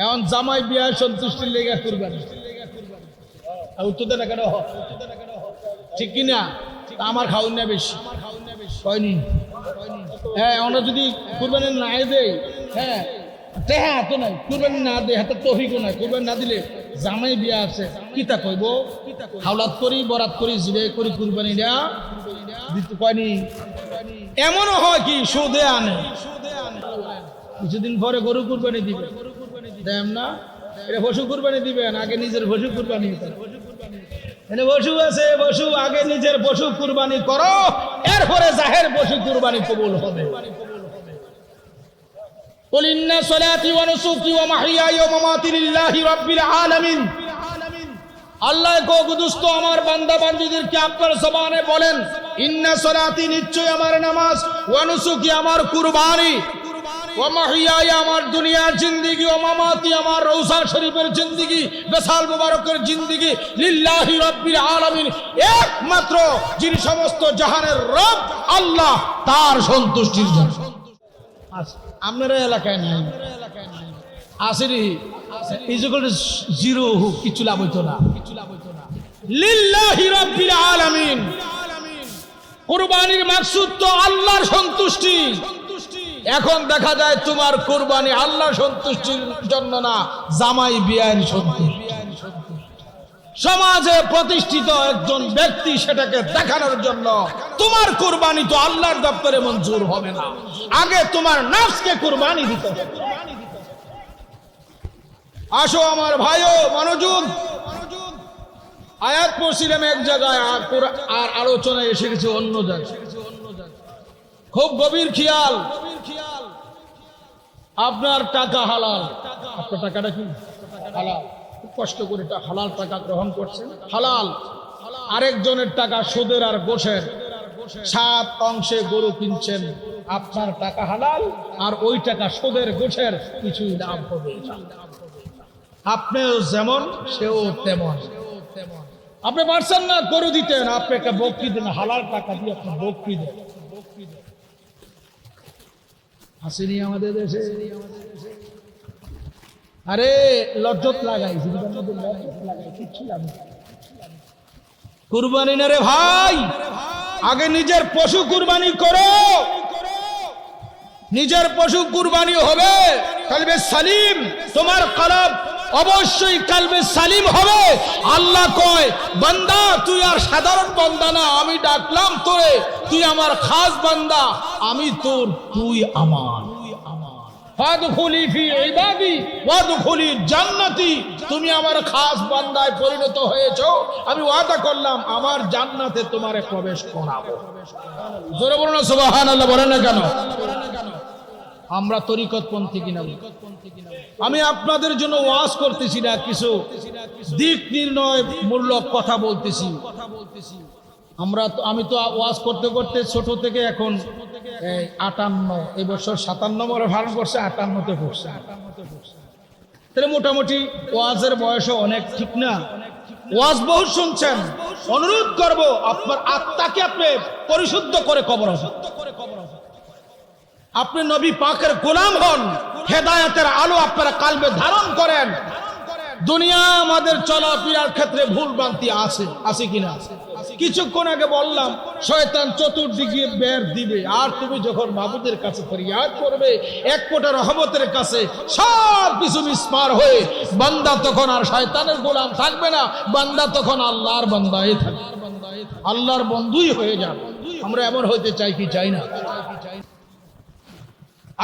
এখন জামাই বিয়া সন্তুষ্টির লেগে কুরবানি, উত্তর দেন কেন? ঠিক কিনা? আমার খাওয়ান না বেশি হয়নি। হ্যাঁ, আমরা যদি কুরবানি না দেই, হ্যাঁ হ্যাঁ তো নাই, কুরবানি না দেয় হাতে তহিকও নাই, কুরবানি না দিলে জামাই বিয়া আছে কিতা কইব? হাওলাত করি বরাত করি জিরে করি কুরবানি না দিতে কয়নি। এমনও হয় কি সুদে আনে, কিছুদিন পরে গরু কুরবানি দিবে, দেন না এটা পশু কুরবানি দিবেন, আগে নিজের পশু কুরবানি এনে পশু আছে, পশু আগে নিজের পশু কুরবানি করো, এরপরে জাহের পশু কুরবানি কবুল হবে। قل إن صلاتي ونسكي ومحياي ومماتي لله رب العالمين। আল্লাহ গোদুস্ত আমার বান্দা বান্দীদেরকে আপনার জবানে বলেন, ইন্না সলাতি নিশ্চয় আমার নামাজ, ওয়া নুসুকি আমার কুরবানি, ওয়া মাহিয়াই আমার দুনিয়ার জিন্দেগি, ওয়া মামাতি আমার রওজা শরীফের জিন্দেগি, বেসাল মুবারকের জিন্দেগি লিল্লাহি রাব্বিল আলামিন, একমাত্র যিনি সমস্ত জাহানের রব আল্লাহ, তার সন্তুষ্টির জন্য। আপনারা এলাকায় নাই আসেনি ইজুকল জিরো কিছু লাভ হইতো না। লিল্লাহি রাব্বিল আলামিন, কুরবানির মাকসুদ তো আল্লাহর সন্তুষ্টি। এখন দেখা যায় তোমার কুরবানি আল্লাহর সন্তুষ্টির জন্য না, জামাই বিয়ার সন্তুষ্টি। সমাজে প্রতিষ্ঠিত একজন ব্যক্তি সেটাকে দেখানোর জন্য তোমার কুরবানি তো আল্লাহর দপ্তরে মঞ্জুর হবে না, আগে তোমার নফসকে কুরবানি দিতে হবে। আসো আমার ভাইও, মনোযোগ। আয়াত পড়ছিলাম এক জায়গায়, আর আলোচনায় এসে গেছে অন্য জায়গায়। খুব গভীর খেয়াল। আপনার টাকা হালাল, আপনার টাকাটা কি হালাল, খুব কষ্ট করে হালাল টাকা গ্রহণ করছেন, হালাল। আরেকজনের টাকা সুদের আর গোশের 7 অংশে গরু কিনছেন, আপনার টাকা হালাল আর ওই টাকা সুদের গোশের কিছুই লাভ হবে না। আপনিও যেমন সেও তেমন। আপনি পারছেন না গরু দিতেন, আপনি একটা বকরি দেন, হালাল টাকা দিয়ে আপনি বকরি দেন। আসেনি আমাদের দেশে? আরে লজ্জত লাগাই, কিচ্ছু লাগে কুরবানি না রে ভাই। আগে নিজের পশু কুরবানি করো, নিজের পশু কুরবানি হবে কলবে সালিম, তোমার কলব অবশ্যই কলবে সালিম হবে। আল্লাহ কয়, বান্দা তুই আর সাধারণ বান্দা না, আমি ডাকলাম তোরে, তুই আমার খাস বান্দা, আমি তোর, তুই আমার। ফাদখুলি ফি ইবাদি ওয়াদখুলি জান্নাতি, তুমি আমার খাস বান্দায় পরিণত হয়েছো, আমি ওয়াদা করলাম আমার জান্নাতে তোমারে প্রবেশ করাবো। জোরে বলুন না সুবহানাল্লাহ, বলেন না কেন? আমরা তরিকতপন্থী কিনা? আমি আপনাদের জন্য ওয়াজ করতেছি না, কিছু দিক নির্ণয় মূলক কথা বলতেছি। আমি তো ওয়াজ করতে করতে ছোট থেকে এখন 58, এই বছর 57 নম্বরে ভারণ করছে, 58-তে পড়ছে। তাহলে মোটামুটি ওয়াজের বয়সও অনেক, ঠিক না? ওয়াজ বহু শুনছেন, অনুরোধ করব আপনার আত্মাকে আপনি পরিশুদ্ধ করে কবর হন, আপনি নবী পাকের গোলাম হন, হেদায়েতের আলো আপনারা কালবে ধারণ করেন। দুনিয়া আমাদের চলাফেরার ক্ষেত্রে ভুল ভ্রান্তি আছে কিনা? কিছুক্ষণ আগে বললাম শয়তান চতুর্দিকে বের দিবে, আর তুমি যখন মাবুদের কাছে ফরিয়াদ করবে এক ফোঁটা রহমতের কাছে, সব কিছু মিসমার হয়ে বান্দা তখন আর শয়তানের গোলাম থাকবে না, বান্দা তখন আল্লাহর বান্দাই থাকবে, আল্লাহর বন্ধুই হয়ে যাবে। আমরা এমন হইতে চাই কি চাই না?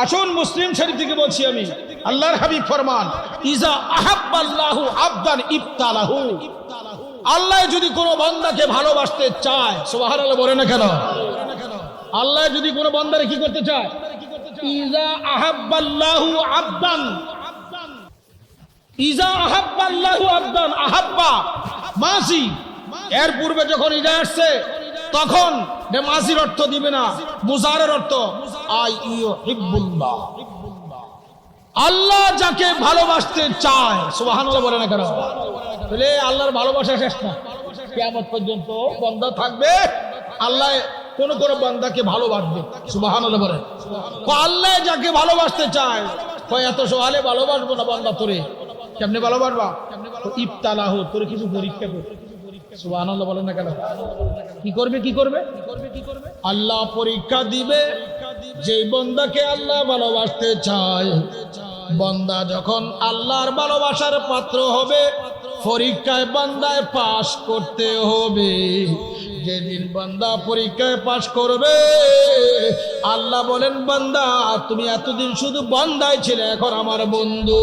আসুন মুসলিম শরীফ থেকে বলছি আমি, আল্লাহর হাবিব ফরমান, ইজা আহাব্বাল্লাহু আবদান ইবতালাহু, আল্লাহ যদি কোনো বান্দাকে ভালোবাসতে চায়, সুবহানাল্লাহ বলে না কেন? আল্লাহ যদি কোনো বান্দারে কি করতে চায়, ইজা আহাব্বাল্লাহু আবদান, ইজা আহাব্বাল্লাহু আবদান, আহাব্বা মাসি, এর পূর্বে যখন ইজা আসছে তখন মাসির অর্থ দিবে না, মুজারের অর্থ আই ইউহিব্বুল্লাহ, আল্লাহ যাকে ভালোবাসতে চায়, সুবহানাল্লাহ বলে না কেন? তাহলে আল্লাহর ভালোবাসা শেষ না, কিয়ামত পর্যন্ত বান্দা থাকবে, আল্লাহ কোন কোন বান্দাকে ভালোবাসবে, সুবহানাল্লাহ বলে। আল্লাহ যাকে ভালোবাসতে চায় কয় এত সহালে ভালোবাসবো না বান্দা তোরে। কেমনে ভালোবাসবা? ইবতালাহু, তোরে কিছু পরীক্ষা করবে। সুবহানাল্লাহ বলেন না কেন? কি করবে? কি করবে? আল্লাহ পরীক্ষা দিবে। যে বান্দাকে আল্লাহ ভালোবাসতে চায়, বান্দা যখন আল্লাহর ভালোবাসার পাত্র হবে, পরীক্ষায় বান্দায় পাশ করতে হবে। যেদিন বান্দা পরীক্ষায় পাশ করবে, আল্লাহ বলেন বান্দা তুমি এতদিন শুধু বান্দাই ছিলে, এখন আমার বন্ধু।